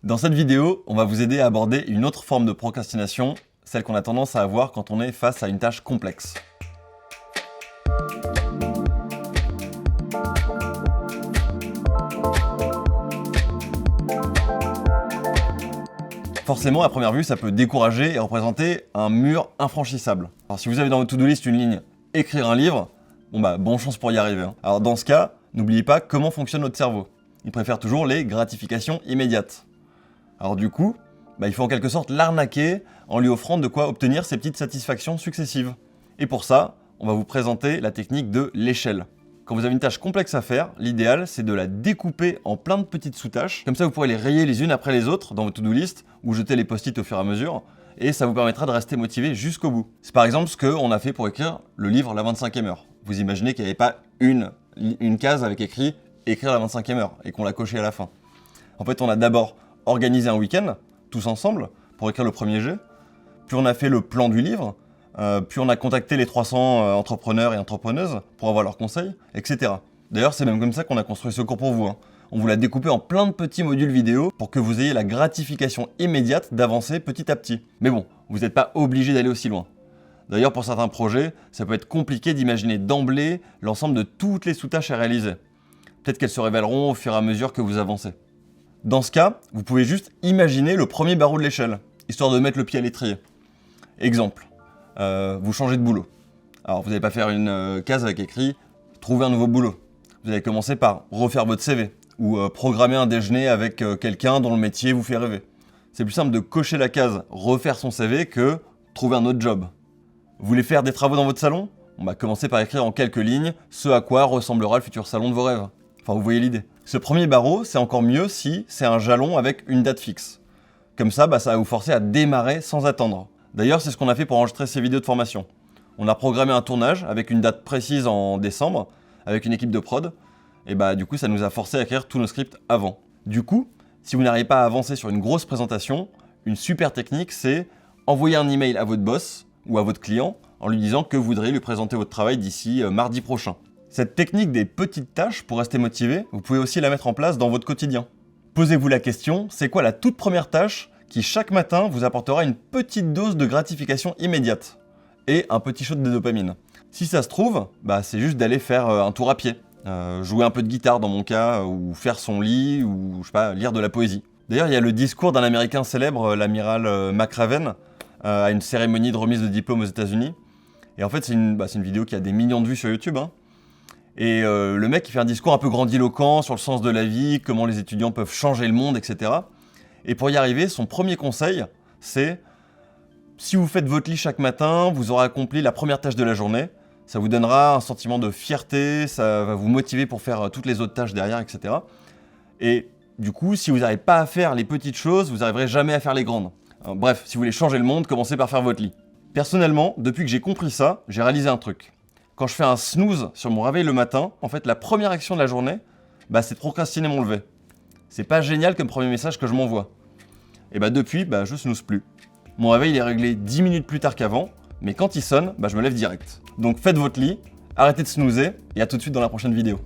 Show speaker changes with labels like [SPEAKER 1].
[SPEAKER 1] Dans cette vidéo, on va vous aider à aborder une autre forme de procrastination, celle qu'on a tendance à avoir quand on est face à une tâche complexe. Forcément, à première vue, ça peut décourager et représenter un mur infranchissable. Alors si vous avez dans votre to-do list une ligne « écrire un livre », bonne chance pour y arriver. Alors dans ce cas, n'oubliez pas comment fonctionne notre cerveau. Il préfère toujours les gratifications immédiates. Alors du coup, il faut en quelque sorte l'arnaquer en lui offrant de quoi obtenir ces petites satisfactions successives. Et pour ça, on va vous présenter la technique de l'échelle. Quand vous avez une tâche complexe à faire, l'idéal c'est de la découper en plein de petites sous-tâches. Comme ça, vous pourrez les rayer les unes après les autres dans votre to-do list ou jeter les post-it au fur et à mesure. Et ça vous permettra de rester motivé jusqu'au bout. C'est par exemple ce qu'on a fait pour écrire le livre La 25e heure. Vous imaginez qu'il n'y avait pas une case avec écrit « écrire la 25e heure » et qu'on l'a coché à la fin. En fait, on a d'abord organisé un week-end, tous ensemble, pour écrire le premier jet. Puis on a fait le plan du livre. Puis on a contacté les 300 entrepreneurs et entrepreneuses pour avoir leurs conseils, etc. D'ailleurs, c'est même comme ça qu'on a construit ce cours pour vous. On vous l'a découpé en plein de petits modules vidéo pour que vous ayez la gratification immédiate d'avancer petit à petit. Mais bon, vous n'êtes pas obligé d'aller aussi loin. D'ailleurs, pour certains projets, ça peut être compliqué d'imaginer d'emblée l'ensemble de toutes les sous-tâches à réaliser. Peut-être qu'elles se révéleront au fur et à mesure que vous avancez. Dans ce cas, vous pouvez juste imaginer le premier barreau de l'échelle, histoire de mettre le pied à l'étrier. Exemple. Vous changez de boulot. Alors vous n'allez pas faire une case avec écrit « Trouver un nouveau boulot ». Vous allez commencer par refaire votre CV ou programmer un déjeuner avec quelqu'un dont le métier vous fait rêver. C'est plus simple de cocher la case « Refaire son CV » que « Trouver un autre job ». Vous voulez faire des travaux dans votre salon ? Commencez par écrire en quelques lignes ce à quoi ressemblera le futur salon de vos rêves. Enfin, vous voyez l'idée. Ce premier barreau, c'est encore mieux si c'est un jalon avec une date fixe. Comme ça, ça va vous forcer à démarrer sans attendre. D'ailleurs, c'est ce qu'on a fait pour enregistrer ces vidéos de formation. On a programmé un tournage avec une date précise en décembre, avec une équipe de prod, et du coup, ça nous a forcé à écrire tous nos scripts avant. Du coup, si vous n'arrivez pas à avancer sur une grosse présentation, une super technique, c'est envoyer un email à votre boss ou à votre client en lui disant que vous voudriez lui présenter votre travail d'ici mardi prochain. Cette technique des petites tâches pour rester motivé, vous pouvez aussi la mettre en place dans votre quotidien. Posez-vous la question, c'est quoi la toute première tâche qui chaque matin vous apportera une petite dose de gratification immédiate et un petit shot de dopamine. Si ça se trouve, c'est juste d'aller faire un tour à pied, jouer un peu de guitare dans mon cas, ou faire son lit, ou lire de la poésie. D'ailleurs, il y a le discours d'un Américain célèbre, l'amiral McRaven, à une cérémonie de remise de diplôme aux États-Unis. Et en fait, c'est une vidéo qui a des millions de vues sur YouTube. Et le mec, il fait un discours un peu grandiloquent sur le sens de la vie, comment les étudiants peuvent changer le monde, etc. Et pour y arriver, son premier conseil, c'est si vous faites votre lit chaque matin, vous aurez accompli la première tâche de la journée. Ça vous donnera un sentiment de fierté, ça va vous motiver pour faire toutes les autres tâches derrière, etc. Et du coup, si vous n'arrivez pas à faire les petites choses, vous n'arriverez jamais à faire les grandes. Bref, si vous voulez changer le monde, commencez par faire votre lit. Personnellement, depuis que j'ai compris ça, j'ai réalisé un truc. Quand je fais un snooze sur mon réveil le matin, en fait, la première action de la journée, c'est de procrastiner mon lever. C'est pas génial comme premier message que je m'envoie. Et depuis, je snooze plus. Mon réveil il est réglé 10 minutes plus tard qu'avant, mais quand il sonne, je me lève direct. Donc faites votre lit, arrêtez de snoozer, et à tout de suite dans la prochaine vidéo.